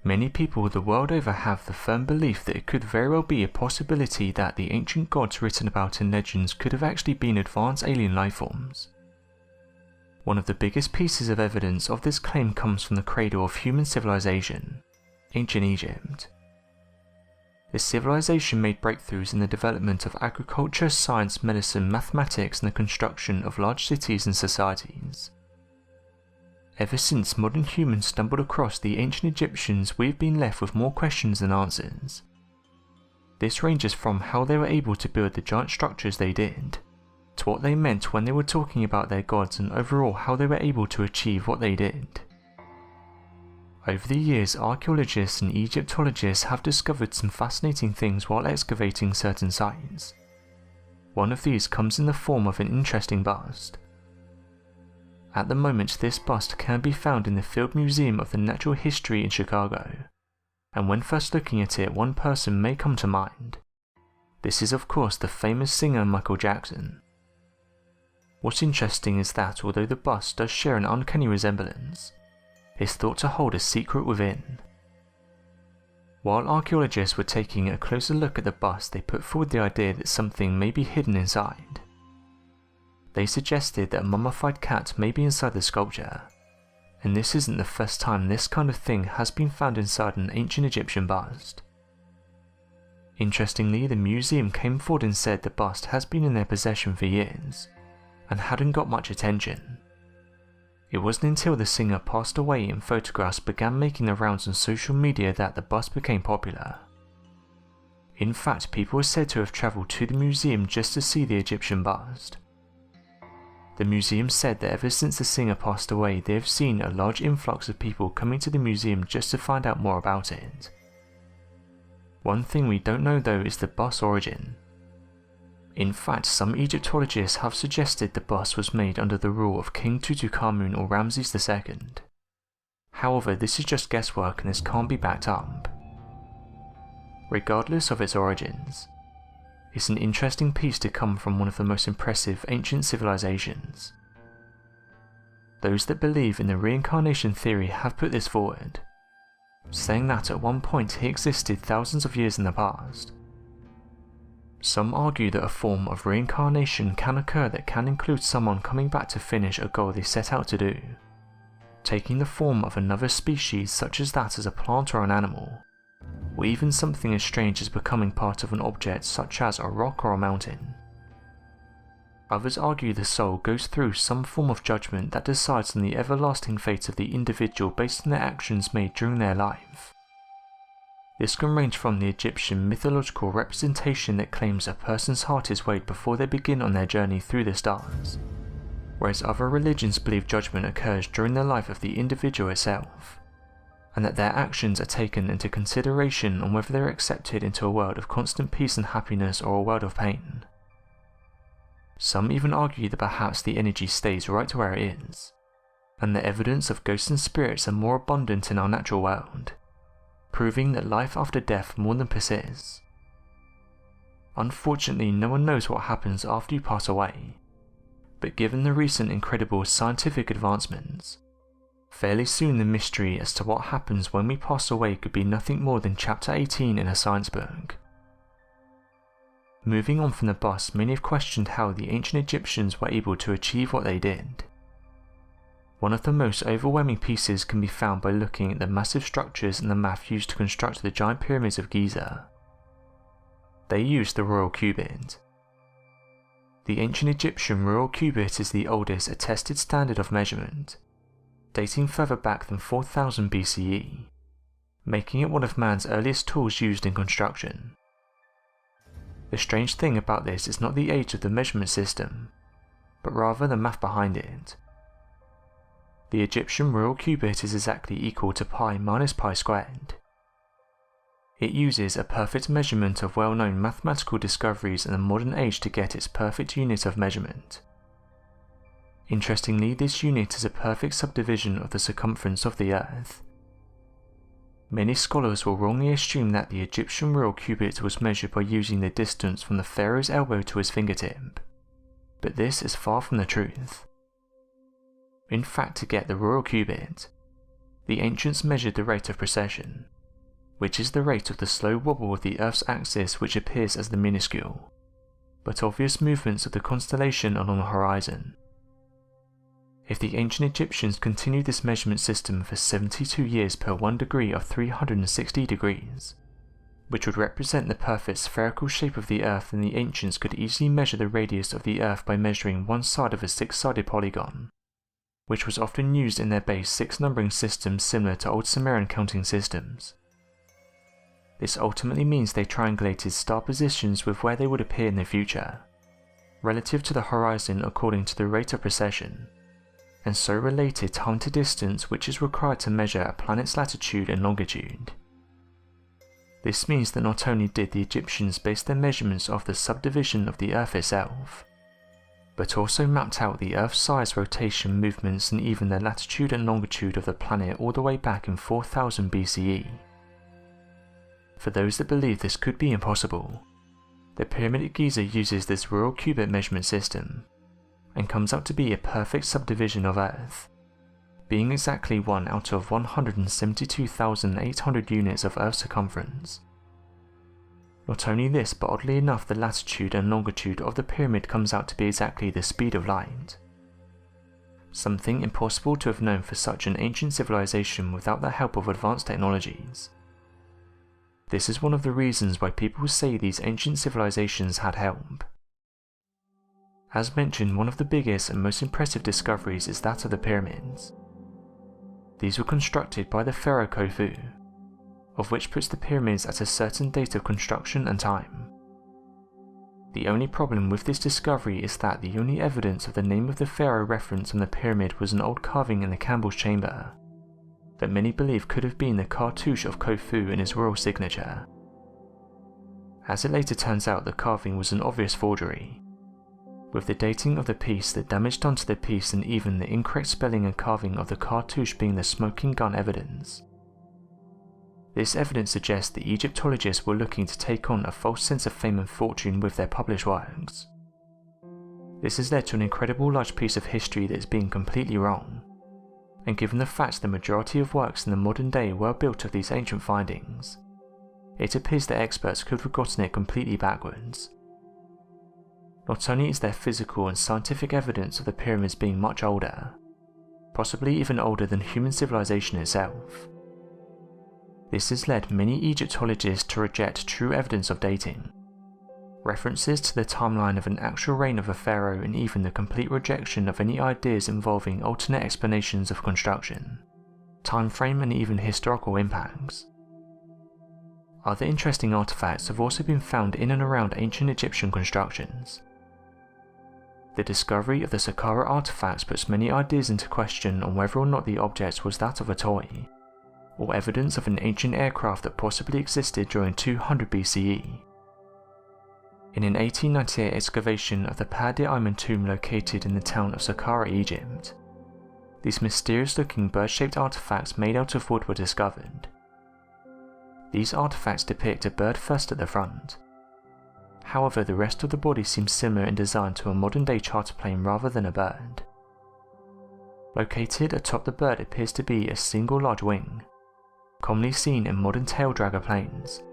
Many people the world over have the firm belief that it could very well be a possibility that the ancient gods written about in legends could have actually been advanced alien lifeforms. One of the biggest pieces of evidence of this claim comes from the cradle of human civilization, ancient Egypt. This civilization made breakthroughs in the development of agriculture, science, medicine, mathematics, and the construction of large cities and societies. Ever since modern humans stumbled across the ancient Egyptians, we have been left with more questions than answers. This ranges from how they were able to build the giant structures they did, to what they meant when they were talking about their gods, and overall how they were able to achieve what they did. Over the years, archaeologists and Egyptologists have discovered some fascinating things while excavating certain sites. One of these comes in the form of an interesting bust. At the moment, this bust can be found in the Field Museum of the Natural History in Chicago, and when first looking at it, one person may come to mind. This is of course the famous singer Michael Jackson. What's interesting is that although the bust does share an uncanny resemblance, it's thought to hold a secret within. While archaeologists were taking a closer look at the bust, they put forward the idea that something may be hidden inside. They suggested that a mummified cat may be inside the sculpture, and this isn't the first time this kind of thing has been found inside an ancient Egyptian bust. Interestingly, the museum came forward and said the bust has been in their possession for years, and hadn't got much attention. It wasn't until the singer passed away and photographs began making the rounds on social media that the bust became popular. In fact, people are said to have travelled to the museum just to see the Egyptian bust. The museum said that ever since the singer passed away, they have seen a large influx of people coming to the museum just to find out more about it. One thing we don't know though is the bust's origin. In fact, some Egyptologists have suggested the bust was made under the rule of King Tutankhamun or Ramses II. However, this is just guesswork and this can't be backed up. Regardless of its origins, it's an interesting piece to come from one of the most impressive ancient civilizations. Those that believe in the reincarnation theory have put this forward, saying that at one point he existed thousands of years in the past. Some argue that a form of reincarnation can occur that can include someone coming back to finish a goal they set out to do, taking the form of another species such as that as a plant or an animal, or even something as strange as becoming part of an object such as a rock or a mountain. Others argue the soul goes through some form of judgment that decides on the everlasting fate of the individual based on their actions made during their life. This can range from the Egyptian mythological representation that claims a person's heart is weighed before they begin on their journey through the stars, whereas other religions believe judgment occurs during the life of the individual itself, and that their actions are taken into consideration on whether they are accepted into a world of constant peace and happiness or a world of pain. Some even argue that perhaps the energy stays right where it is, and the evidence of ghosts and spirits are more abundant in our natural world, proving that life after death more than persists. Unfortunately, no one knows what happens after you pass away, but given the recent incredible scientific advancements, fairly soon the mystery as to what happens when we pass away could be nothing more than chapter 18 in a science book. Moving on from the bust, many have questioned how the ancient Egyptians were able to achieve what they did. One of the most overwhelming pieces can be found by looking at the massive structures and the math used to construct the giant pyramids of Giza. They used the royal cubit. The ancient Egyptian royal cubit is the oldest attested standard of measurement, dating further back than 4000 BCE, making it one of man's earliest tools used in construction. The strange thing about this is not the age of the measurement system, but rather the math behind it. The Egyptian royal cubit is exactly equal to pi minus pi squared. It uses a perfect measurement of well-known mathematical discoveries in the modern age to get its perfect unit of measurement. Interestingly, this unit is a perfect subdivision of the circumference of the Earth. Many scholars will wrongly assume that the Egyptian royal cubit was measured by using the distance from the pharaoh's elbow to his fingertip, but this is far from the truth. In fact, to get the royal cubit, the ancients measured the rate of precession, which is the rate of the slow wobble of the Earth's axis, which appears as the minuscule, but obvious movements of the constellation along the horizon. If the ancient Egyptians continued this measurement system for 72 years per 1 degree of 360 degrees, which would represent the perfect spherical shape of the Earth, then the ancients could easily measure the radius of the Earth by measuring one side of a 6-sided polygon, which was often used in their base 6 numbering systems similar to old Sumerian counting systems. This ultimately means they triangulated star positions with where they would appear in the future, relative to the horizon according to the rate of precession, and so related time to distance, which is required to measure a planet's latitude and longitude. This means that not only did the Egyptians base their measurements off the subdivision of the Earth itself, but also mapped out the Earth's size, rotation, movements, and even the latitude and longitude of the planet all the way back in 4000 BCE. For those that believe this could be impossible, the Pyramid at Giza uses this rural cubit measurement system, and comes out to be a perfect subdivision of Earth, being exactly 1 out of 172,800 units of Earth's circumference. Not only this, but oddly enough the latitude and longitude of the pyramid comes out to be exactly the speed of light. Something impossible to have known for such an ancient civilization without the help of advanced technologies. This is one of the reasons why people say these ancient civilizations had help. As mentioned, one of the biggest and most impressive discoveries is that of the pyramids. These were constructed by the pharaoh Khufu, of which puts the pyramids at a certain date of construction and time. The only problem with this discovery is that the only evidence of the name of the pharaoh referenced on the pyramid was an old carving in the Campbell's chamber, that many believe could have been the cartouche of Khufu in his royal signature. As it later turns out, the carving was an obvious forgery, with the dating of the piece, the damage done to the piece, and even the incorrect spelling and carving of the cartouche being the smoking gun evidence. This evidence suggests the Egyptologists were looking to take on a false sense of fame and fortune with their published works. This has led to an incredible large piece of history that is being completely wrong, and given the fact the majority of works in the modern day were built of these ancient findings, it appears that experts could have gotten it completely backwards. Not only is there physical and scientific evidence of the pyramids being much older, possibly even older than human civilization itself. This has led many Egyptologists to reject true evidence of dating, references to the timeline of an actual reign of a pharaoh, and even the complete rejection of any ideas involving alternate explanations of construction, time frame, and even historical impacts. Other interesting artifacts have also been found in and around ancient Egyptian constructions. The discovery of the Saqqara artifacts puts many ideas into question on whether or not the object was that of a toy, or evidence of an ancient aircraft that possibly existed during 200 BCE. In an 1898 excavation of the Padi Ayman tomb located in the town of Saqqara, Egypt, these mysterious-looking bird-shaped artifacts made out of wood were discovered. These artifacts depict a bird first at the front. However, the rest of the body seems similar in design to a modern-day charter plane rather than a bird. Located atop the bird appears to be a single large wing, commonly seen in modern tail dragger planes,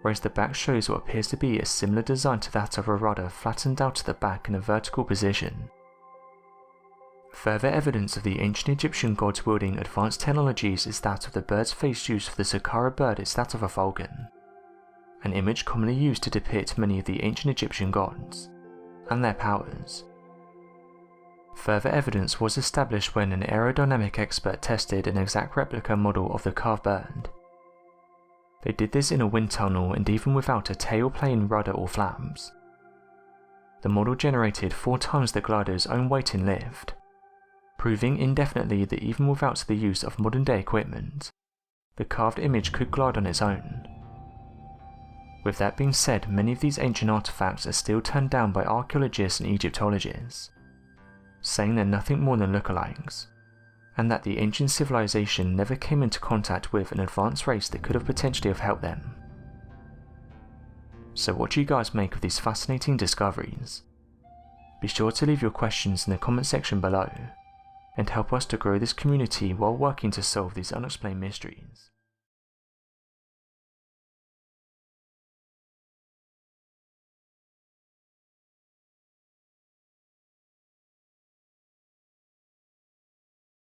whereas the back shows what appears to be a similar design to that of a rudder flattened out to the back in a vertical position. Further evidence of the ancient Egyptian gods wielding advanced technologies is that of the bird's face used for the Saqqara bird is that of a falcon, an image commonly used to depict many of the ancient Egyptian gods, and their powers. Further evidence was established when an aerodynamic expert tested an exact replica model of the carved bird. They did this in a wind tunnel and even without a tail plane, rudder or flaps. The model generated 4 times the glider's own weight in lift, proving indefinitely that even without the use of modern day equipment, the carved image could glide on its own. With that being said, many of these ancient artifacts are still turned down by archaeologists and Egyptologists, saying they're nothing more than lookalikes, and that the ancient civilization never came into contact with an advanced race that could have potentially have helped them. So what do you guys make of these fascinating discoveries? Be sure to leave your questions in the comment section below, and help us to grow this community while working to solve these unexplained mysteries.